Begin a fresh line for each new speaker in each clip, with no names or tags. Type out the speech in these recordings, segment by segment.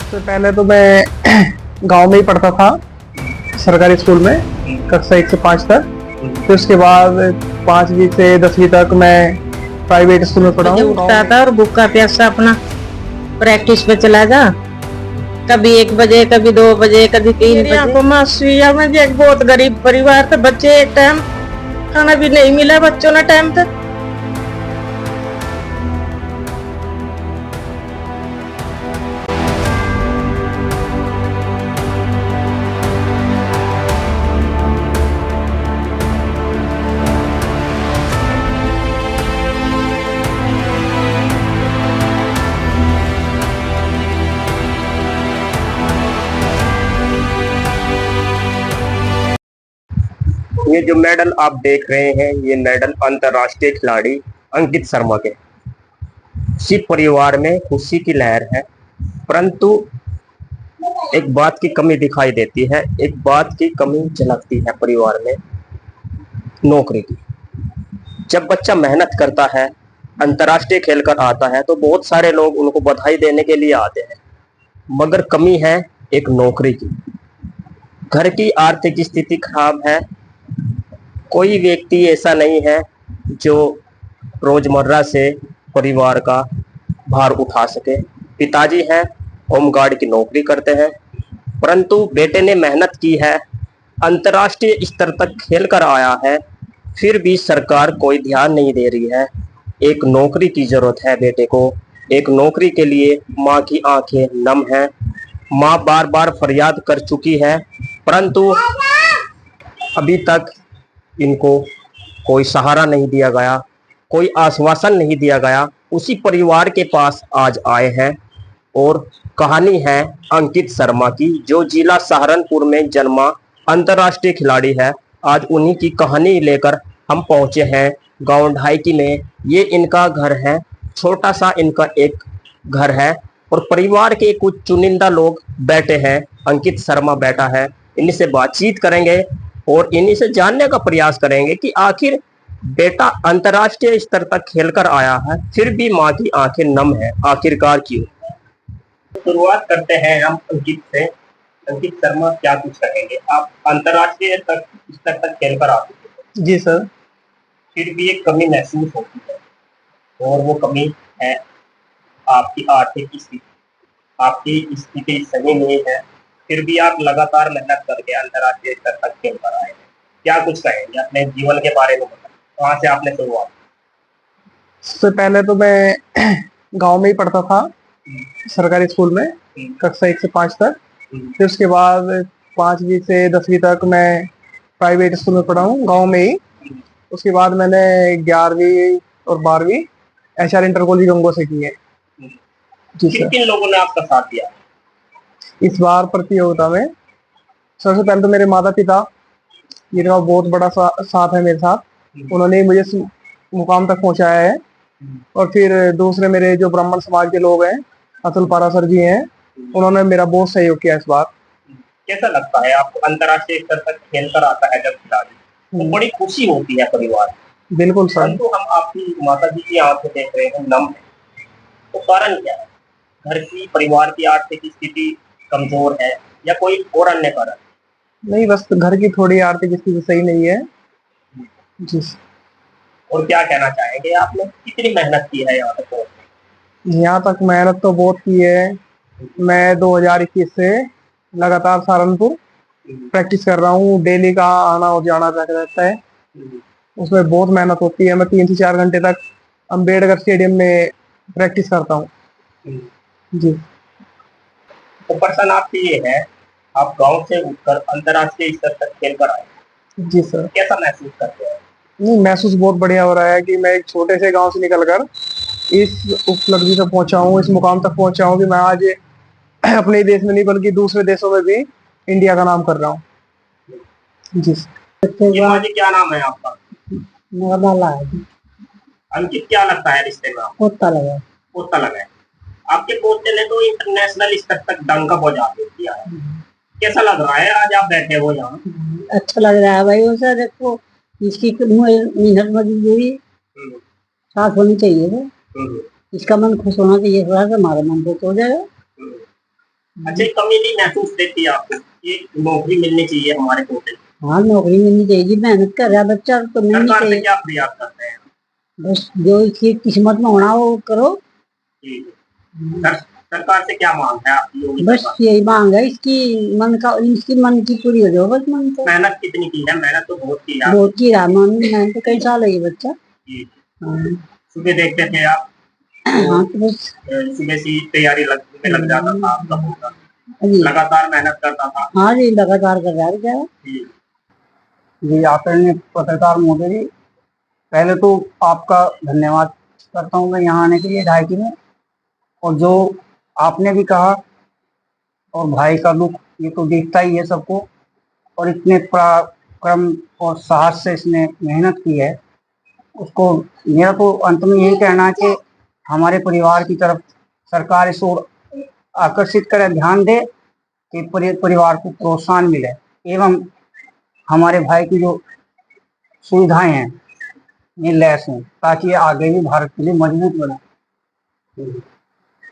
सबसे पहले तो मैं गांव में ही पढ़ता था, सरकारी स्कूल में कक्षा 1 से 5 तक। फिर उसके बाद 5वीं से 10वीं तक मैं प्राइवेट स्कूल में पढ़ा हूँ।
उठता था और भूखा प्यासा अपना प्रैक्टिस पे चला जा, कभी 1 बजे, कभी 2 बजे, कभी 3 बजे। आंखों में आंसू में एक बहुत गरीब परिवार थे, बच्चे एक टाइम खाना भी नहीं मिला बच्चों ने टाइम तक।
ये जो मेडल आप देख रहे हैं, ये मेडल अंतर्राष्ट्रीय खिलाड़ी अंकित शर्मा के। इसी परिवार में खुशी की लहर है, परंतु एक बात की कमी दिखाई देती है, एक बात की कमी झलकती है परिवार में, नौकरी की। जब बच्चा मेहनत करता है, अंतर्राष्ट्रीय खेल कर आता है, तो बहुत सारे लोग उनको बधाई देने के लिए आते हैं, मगर कमी है एक नौकरी की। घर की आर्थिक स्थिति खराब है, कोई व्यक्ति ऐसा नहीं है जो रोजमर्रा से परिवार का भार उठा सके। पिताजी हैं, होमगार्ड की नौकरी करते हैं, परंतु बेटे ने मेहनत की है, अंतर्राष्ट्रीय स्तर तक खेल कर आया है, फिर भी सरकार कोई ध्यान नहीं दे रही है। एक नौकरी की जरूरत है बेटे को, एक नौकरी के लिए माँ की आंखें नम हैं। माँ बार बार फरियाद कर चुकी है, परंतु अभी तक इनको कोई सहारा नहीं दिया गया, कोई आश्वासन नहीं दिया गया। उसी परिवार के पास आज आए हैं और कहानी है अंकित शर्मा की, जो जिला सहारनपुर में जन्मा अंतर्राष्ट्रीय खिलाड़ी है। आज उन्हीं की कहानी लेकर हम पहुंचे हैं गांव ढाईकी में। ये इनका घर है, छोटा सा इनका एक घर है और परिवार के कुछ चुनिंदा लोग बैठे हैं। अंकित शर्मा बैठा है, इन्हीं से बातचीत करेंगे और इन्हीं से जानने का प्रयास करेंगे कि आखिर बेटा अंतर्राष्ट्रीय स्तर तक खेलकर आया है, फिर भी माँ की आंखें नम है, आखिरकार क्यों। शुरुआत करते हैं हम अंकित से। अंकित शर्मा, क्या कुछ कहेंगे, आप अंतर्राष्ट्रीय स्तर तक खेलकर आ चुके हैं।
जी सर।
फिर भी एक कमी महसूस होती है और वो कमी है आपकी आर्थिक स्थिति। आपकी स्थिति सही नहीं है, फिर भी आप लगातार मेहनत करके अंतर्राष्ट्रीय स्तर तक खेल कर आए हैं। क्या कुछ कहेंगे अपने जीवन के बारे में, बताएं कहाँ से आपने शुरुआत।
सबसे पहले तो मैं गांव में ही पढ़ता था, सरकारी स्कूल में कक्षा 1 से 5 तक। फिर उसके बाद 5वीं से 10वीं तक मैं प्राइवेट स्कूल में पढ़ा हूँ, गांव में ही। उसके बाद मैंने 11वीं और 12वीं HR इंटर कॉलेज गंगो से की है। जी सर।
किन लोगों ने आपका साथ दिया
इस बार प्रतियोगिता में? सबसे पहले तो मेरे माता पिता, जिनका बहुत बड़ा साथ है मेरे साथ, उन्होंने मुझे इस मुकाम तक पहुंचाया है। और फिर दूसरे मेरे जो ब्राह्मण समाज के लोग हैं, अतुल पारासर जी हैं, उन्होंने मेरा बहुत सहयोग किया इस बार।
कैसा लगता है आपको अंतर्राष्ट्रीय स्तर तक खेल कर आता है जब खिलाड़ी, तो बड़ी खुशी होती है परिवार।
बिल्कुल सर।
तो हम आपकी माता जी की आंखें देख रहे हैं नम है, तो कारण क्या है? घर की परिवार की आर्थिक स्थिति कमजोर है या कोई और अन्य कारण?
नहीं, बस घर की थोड़ी आर्थिक स्थिति सही नहीं है। जी।
और क्या कहना चाहेंगे, आपने कितनी मेहनत की है यहाँ तक पहुंचने?
यहाँ तक मेहनत तो बहुत की है। मैं 2021 से लगातार सहारनपुर प्रैक्टिस कर रहा हूँ। डेली का आना और जाना रहता है, उसमें बहुत मेहनत होती है। मैं 3 से 4 घंटे तक अम्बेडकर स्टेडियम में प्रैक्टिस करता हूँ। जी।
तो प्रश्न आपसे ये है, आप गांव से उठकर अंतर्राष्ट्रीय स्तर तक खेल कर आए।
जी सर।
कैसा महसूस करते हैं?
नहीं, महसूस बहुत बढ़िया हो रहा है कि मैं एक छोटे से गांव से निकलकर इस उपलब्धि तक पहुंचा हूँ, इस मुकाम तक पहुंचा हूँ कि मैं आज अपने देश में नहीं बल्कि दूसरे देशों में भी इंडिया का नाम कर रहा हूँ। जी।
जी, क्या नाम है आपका? अंकित, क्या लगता है रिश्ते में?
पोता लगा।
पोता लगा है। आपके पोते ने तो इंटरनेशनल स्तर तक डंका बजा दिया है। कैसा लग रहा है आज आप बैठे हो यहाँ?
अच्छा लग रहा है भाई, उसे देखो इसकी मेहनत मजदूरी साथ होनी चाहिए वो। इसका मन खुश होना चाहिए, थोड़ा सा हमारा मन खुश हो जाएगा।
अच्छा, एक कमी नहीं महसूस देती है आपको कि नौकरी मिलनी चाहिए हमारे कोटे में?
हाँ, नौकरी मिलनी चाहिए जी, मेहनत कर रहा है बच्चा तो मिलनी
सरकार से
चाहिए।
क्या प्रयास करते हैं?
बस जो इसकी किस्मत में होना वो करो।
जी, सरकार से क्या मांग है आपकी योगी
बस
सरकार?
यही मांग है इसकी, इसकी मन की पूरी हो जाओ बस, मन तो
मेहनत कितनी की है? मेहनत तो बहुत की है।
बहुत की रहा मन, मैं तो कई साल है ये बच्चा।
जी,
हाँ।
सुबह देखते थे आप
हाँ,
तो
तो बस
सुबह से तैयारी में लग जाता था आपका पूरा,
जी।
लगातार मेहनत करता था।
हाँ जी, लगातार कर रहा है क्या।
जी,
जी आदरणीय पत्रकार महोदय जी, पहले तो आपका धन्यवाद करता हूँ मैं यहाँ आने के लिए ढाई में। और जो आपने भी कहा, और भाई का दुख ये तो दिखता ही है सबको, और इतने पराक्रम और साहस से इसने मेहनत की है उसको। मेरा तो अंत में यही कहना है कि हमारे परिवार की तरफ सरकार इस ओर आकर्षित करे, ध्यान दे कि परिवार को प्रोत्साहन मिले, एवं हमारे भाई की जो सुविधाएं हैं ये लैस हों, ताकि ये आगे भी भारत के लिए मजबूत बने।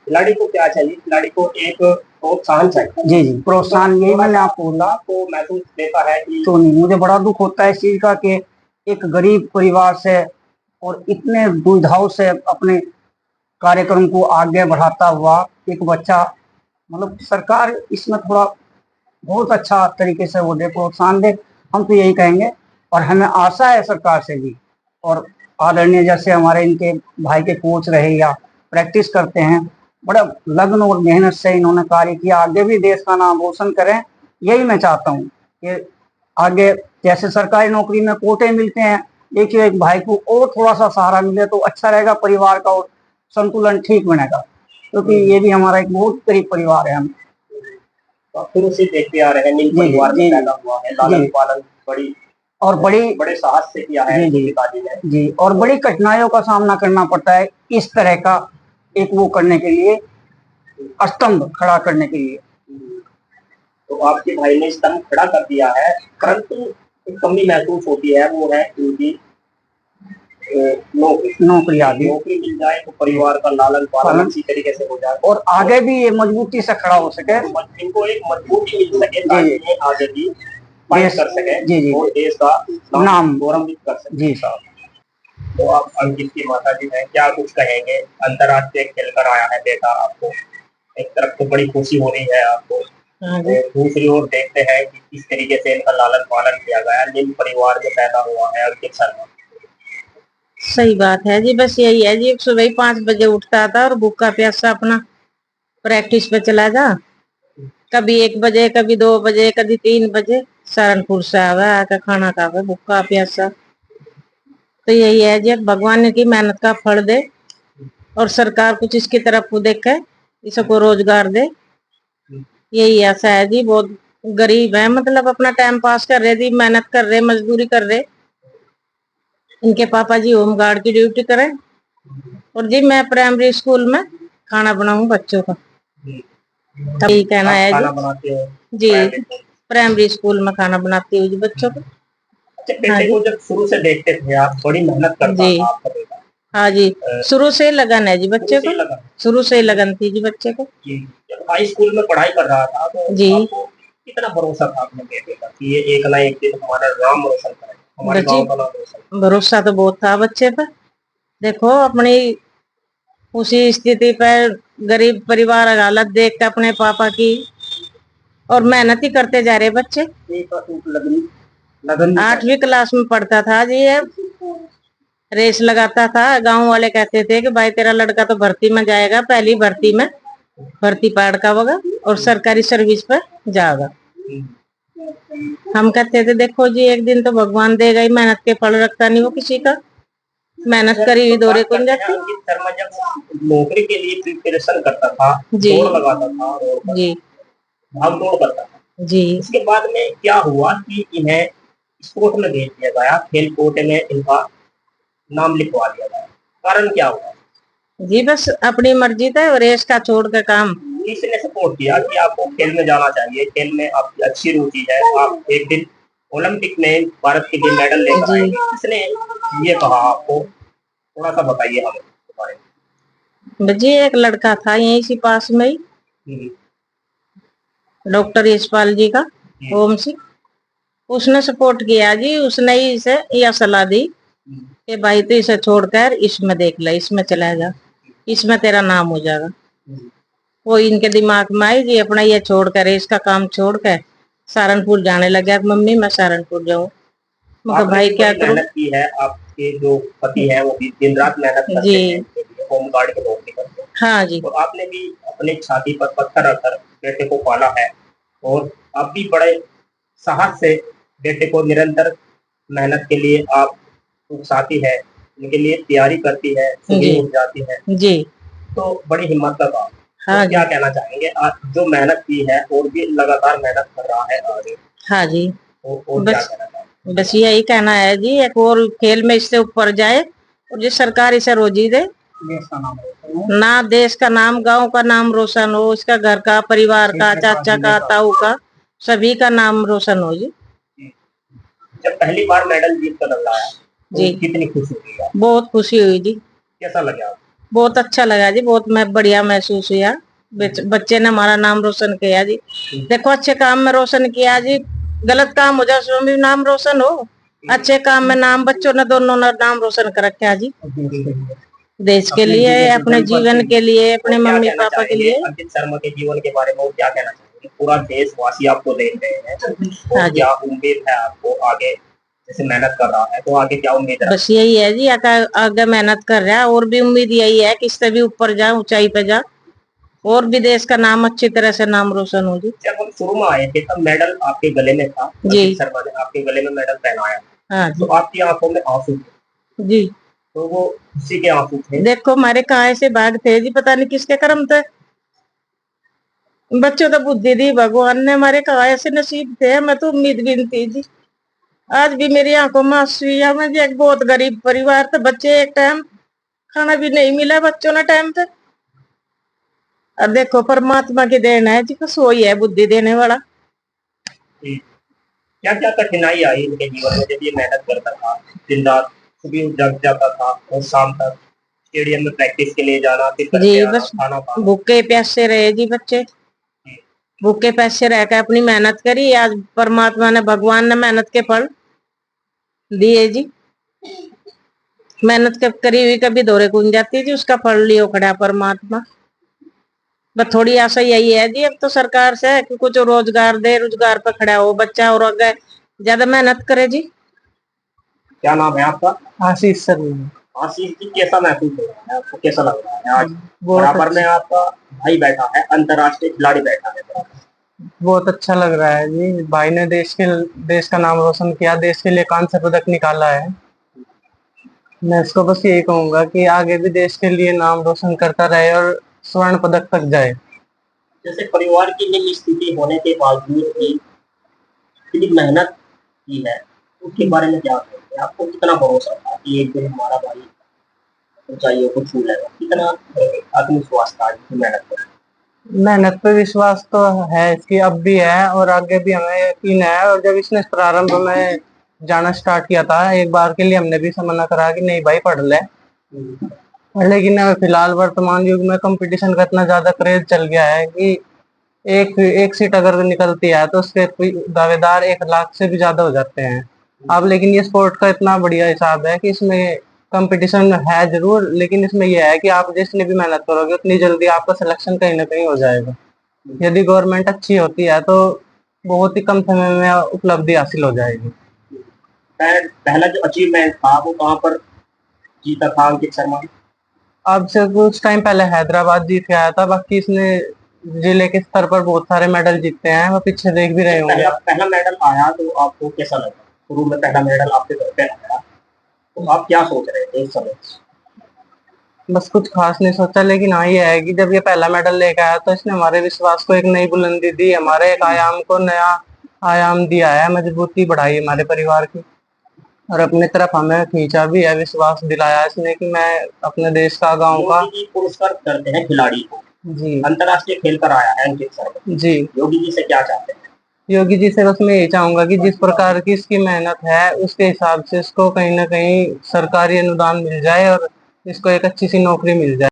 खिलाड़ी को क्या चाहिए? खिलाड़ी को एक प्रोत्साहन चाहिए।
जी जी, प्रोत्साहन यही मैंने आपको बोला।
तो महसूस देता है कि
तो नहीं, मुझे बड़ा दुख होता है इस चीज का कि एक गरीब परिवार से और इतने दुविधाओं से अपने कार्यक्रम को आगे बढ़ाता हुआ एक बच्चा, मतलब सरकार इसमें थोड़ा बहुत अच्छा तरीके से वो दे, प्रोत्साहन दे, हम तो यही कहेंगे। और हमें आशा है सरकार से भी, और आदरणीय जैसे हमारे इनके भाई के कोच रहे या प्रैक्टिस करते हैं, बड़ा लगन और मेहनत से इन्होंने कार्य किया, आगे भी देश का नाम रोशन करें, यही मैं चाहता हूँ कि आगे जैसे सरकारी नौकरी में कोटे मिलते हैं, देखिए एक भाई को और थोड़ा सा सहारा मिले तो अच्छा रहेगा, परिवार का और संतुलन ठीक बनेगा, क्योंकि ये भी हमारा एक बहुत गरीब परिवार है। हम
शुरू से देखते आ रहे हैं, नील परिवार में पैदा हुआ है, लालन पालन बड़े साहस से किया है पिताजी ने।
जी, और बड़ी कठिनाइयों का सामना करना पड़ता है इस तरह का एक वो करने के लिए, स्तंभ खड़ा करने के लिए।
तो आपके भाई ने स्तंभ खड़ा कर दिया है, परंतु एक कमी महसूस होती है, वो है उनकी
नौकरी आदि
नौकरी मिल जाए तो परिवार का लालन पालन अच्छी तरीके से हो जाए
और आगे भी ये मजबूती से खड़ा हो सके,
इनको एक मजबूती मिल सके ताकि ये आगे भी फाइट कर सके।
जी जी,
और देश का
नाम
गौरवित कर सके।
जी साहब।
तो आप अंकित की माता जी हैं, क्या कुछ कहेंगे? अंतर्राष्ट्रीय खेल कर आया है बेटा आपको, एक तरफ तो बड़ी खुशी हो रही है आपको, दूसरी ओर देखते हैं कि किस तरीके से इनका लालन पालन किया गया, निम्न परिवार में पैदा हुआ है अंकित शर्मा।
सही बात है जी, बस यही है जी, सुबह ही 5 बजे उठता था और भूखा प्यासा अपना प्रैक्टिस पे चला जा, कभी 1 बजे, कभी 2 बजे, कभी 3 बजे सहारनपुर से आवे, आकर खाना खावे भूखा प्यासा। तो यही है जी, भगवान की मेहनत का फल दे और सरकार कुछ इसकी तरफ देखे, इसको रोजगार दे, यही आशा है जी। बहुत गरीब है, मतलब अपना टाइम पास कर रहे जी, मेहनत कर रहे, मजदूरी कर रहे। इनके पापा जी होमगार्ड की ड्यूटी करें और जी मैं प्राइमरी स्कूल में खाना बनाऊं बच्चों का, यही कहना है जी। प्राइमरी स्कूल में खाना बनाती हूँ जी बच्चों को।
बेटे को जब शुरू से देखते थे आप, बड़ी मेहनत करता था आपका बेटा।
हाँ जी, शुरू से लगन है जी बच्चे को, शुरू से लगन थी जी बच्चे को।
जब हाई स्कूल में पढ़ाई कर रहा था तो
जी
आपको कितना भरोसा था अपने बेटे का कि ये एक ना एक दिन हमारा नाम रोशन करेगा, हमारे गांव का नाम रोशन?
भरोसा तो बहुत था बच्चे पर। देखो अपनी उसी स्थिति पर गरीब परिवार हालत देख के अपने पापा की, और मेहनत ही करते जा रहे बच्चे। 8वीं क्लास में पढ़ता था जी, ये रेस लगाता था, गांव वाले कहते थे कि भाई तेरा लड़का तो भर्ती में जाएगा, पहली भर्ती में भर्ती पाड़ का होगा और सरकारी सर्विस पर जाएगा। हम कहते थे देखो जी एक दिन तो भगवान देगा ही, मेहनत के फल रखता नहीं वो किसी का, मेहनत करी हुई दौरे कौन जाती।
अंकित शर्मा जब नौकरी के लिए प्रिपरेशन करता था, दौड़ लगाता था जी, भाग दौड़ करता था जी, उसके बाद में क्या हुआ कि इन्हें स्पोर्ट में भेज दिया गया, खेल कोटे में इनका नाम लिखवा दिया गया, कारण क्या हुआ
जी? बस अपनी मर्जी था, रेस का छोड़ कर काम।
किसने सपोर्ट किया कि आपको खेल में जाना चाहिए, खेल में आपकी अच्छी रुचि है, आप एक दिन ओलंपिक में भारत के लिए मेडल लेकर आएंगे, किसने ये कहा आपको? थोड़ा सा बताइए हमें।
जी एक लड़का था यहीं से पास में ही, डॉक्टर यशपाल जी का, ओम सिंह, उसने सपोर्ट किया जी। उसने ही इसे यह सलाह दी कि भाई तो इसे छोड़कर इसमें देख ले, इसमें चला जा, इसमें तेरा नाम हो जाएगा। वो इनके दिमाग में आई जी, अपना ये छोड़ कर, इसका काम छोड़ कर सहारनपुर जाने लगा। मम्मी मैं सहारनपुर जाऊँ, मगर
आपने
भाई
भी
क्या
बड़ी
करूँ।
मेहनत की है, आपके जो पति है वो भी दिन रात मेहनत करते
जी
हैं, होम गार्ड की नौकरी करते हैं,
हाँ जी,
और आपने भी अपने छाती पर पत्थर रखकर बेटे को पाला है, और आप भी बड़े साहस से बेटे को निरंतर मेहनत के लिए आप उकसाती है, उनके लिए तैयारी करती है,
जी
सुबह उठ जाती है,
जी
तो बड़ी हिम्मत का काम।
हाँ
तो क्या
जी
कहना चाहेंगे आप जो मेहनत की है और भी लगातार मेहनत कर रहा है आगे,
हाँ जी।
और क्या
बस
कहना चाहेंगे?
बस यही कहना है जी, एक और खेल में इससे ऊपर जाए और जो सरकार इसे रोजी दे,
देश का नाम है।
ना देश का नाम, गांव का नाम रोशन हो, इसका घर का, परिवार का, चाचा का, ताऊ का, सभी का नाम रोशन हो जी।
जब पहली बार मेडल जीत कर लाया तो
जी
कितनी खुशी हुई आपको?
बहुत खुशी हुई जी,
कैसा लगा आपको?
बहुत अच्छा लगा जी, बहुत मैं बढ़िया महसूस हुआ। बच्चे ने हमारा नाम रोशन किया जी। देखो अच्छे काम में रोशन किया जी, गलत काम हो जाए उसमें भी नाम रोशन हो, अच्छे काम में नाम, बच्चों ने दोनों ने नाम रोशन कर रखा है जी, देश के लिए, अपने जीवन के लिए, अपने
और क्या
मम्मी
कहना
पापा के
चाहेंगे
लिए।
अंकित शर्मा के जीवन के बारे में, और क्या कहना चाहेंगे? पूरा देशवासी आपको देख रहे हैं,
हाँ
और
जी,
क्या उम्मीद है आपको आगे? जैसे मेहनत कर रहा है तो आगे क्या उम्मीद है?
बस यही है जी, आगे मेहनत कर रहा है, और भी उम्मीद यही है कि इससे भी ऊपर जा, ऊंचाई पे जा, और भी देश का नाम अच्छी तरह से नाम रोशन हो जी।
जब हम शुरू में आए थे तब मेडल आपके गले में था,
जी
अंकित शर्मा ने आपके गले में मेडल पहनाया,
हाँ
तो
जी
आपकी आंखों में आंसू थे,
जी।
तो वो खुशी के आंसू थे?
देखो हमारे कहाँ से भाग थे जी, पता नहीं किसके कर्म थे, बच्चों तो बुद्धि दी भगवान ने, हमारे कहाँ ऐसे नसीब थे, मैं तो उम्मीद भी नहीं थी जी। आज भी मेरी आंखों में आंसू है। मैं जी एक बहुत गरीब परिवार थे, बच्चे एक टाइम खाना भी नहीं मिला बच्चों ने टाइम पे। अब देखो परमात्मा की देन है जी, बस वही है बुद्धि देने वाला।
क्या क्या कठिनाई आई इनके जीवन में जब ये मेहनत करता था, दिन रात सुबह जग जाता था और शाम तक स्टेडियम में प्रैक्टिस के लिए जाना, फिर घर पे
जी
आना,
बस
खाना खाना?
भूखे प्यासे रहे जी बच्चे, भूखे प्यासे रहकर अपनी मेहनत करी, आज परमात्मा ने, भगवान ने मेहनत के फल दिए जी। मेहनत करी हुई कभी दौरे गुन जाती जी, उसका फल लियो खड़ा परमात्मा। बस थोड़ी आशा यही है जी अब तो सरकार से कि कुछ रोजगार दे, रोजगार पर खड़ा हो बच्चा, और आगे ज्यादा मेहनत करे जी।
क्या नाम है आपका?
आशीष शर्मा।
आशीष जी, कैसा महसूस हो रहा है आपको? कैसा लग रहा है आज
बहुत
बराबर में आपका भाई बैठा है, अंतर्राष्ट्रीय खिलाड़ी बैठा है बराबर?
बहुत अच्छा लग रहा है जी, भाई ने देश का नाम रोशन किया, देश के लिए कांस्य पदक निकाला है। मैं इसको बस यही कहूंगा कि आगे भी देश के लिए नाम रोशन करता रहे और स्वर्ण पदक तक जाए।
जैसे परिवार की निम्न स्थिति होने के बावजूद भी इतनी मेहनत की है, उसके बारे में क्या कहेंगे? आपको कितना भरोसा था कि एक दिन हमारा भाई ऊंचाइयों को छू लेगा? कितना आत्मविश्वास था इसकी मेहनत पर?
मेहनत पे विश्वास तो है इसकी, अब भी है और आगे भी हमें यकीन है। और जब इसने प्रारंभ में जाना स्टार्ट किया था, एक बार के लिए हमने भी इसे मना करा कि नहीं भाई पढ़ ले, लेकिन अब फिलहाल वर्तमान युग में कंपटीशन का इतना ज्यादा क्रेज चल गया है कि एक एक सीट अगर निकलती है तो उसके दावेदार 1 लाख से भी ज्यादा हो जाते हैं। अब लेकिन ये स्पोर्ट का इतना बढ़िया हिसाब है कि इसमें कंपटीशन है जरूर, लेकिन इसमें यह है कि आप जितनी भी मेहनत करोगे उतनी जल्दी आपका सिलेक्शन कहीं ना कहीं हो जाएगा। यदि गवर्नमेंट अच्छी होती है तो बहुत ही कम समय में उपलब्धि हासिल हो जाएगी।
पहला जो अचीवमेंट था वो कहाँ पर जीता था अंकित शर्मा ने?
अब से कुछ टाइम पहले हैदराबाद जीत के आया था, बाकी इसने जिले के स्तर पर बहुत सारे मेडल जीते हैं, वो पीछे देख भी रहे होंगे।
पहला मेडल आया तो आपको कैसा लगा? शुरू में पहला मेडल आपके घर पे आया तो आप क्या सोच रहे थे उस समय?
बस कुछ खास नहीं सोचा, लेकिन हाँ ये है कि जब ये पहला मेडल लेके आया तो इसने हमारे विश्वास को एक नई बुलंदी दी, हमारे एक आयाम को नया आयाम दिया है, मजबूती बढ़ाई हमारे परिवार की, और अपनी तरफ हमें खींचा भी है, विश्वास दिलाया इसने कि मैं अपने देश का, गांव का।
योगी जी पुरस्कार करते हैं खिलाड़ी को,
जी
अंतर्राष्ट्रीय खेल कर आया है अंकित शर्मा
जी।
योगी जी से क्या चाहते हैं?
योगी जी से बस मैं यही चाहूंगा कि जिस प्रकार की इसकी मेहनत है उसके हिसाब से इसको कहीं ना कहीं सरकारी अनुदान मिल जाए और इसको एक अच्छी सी नौकरी मिल जाए।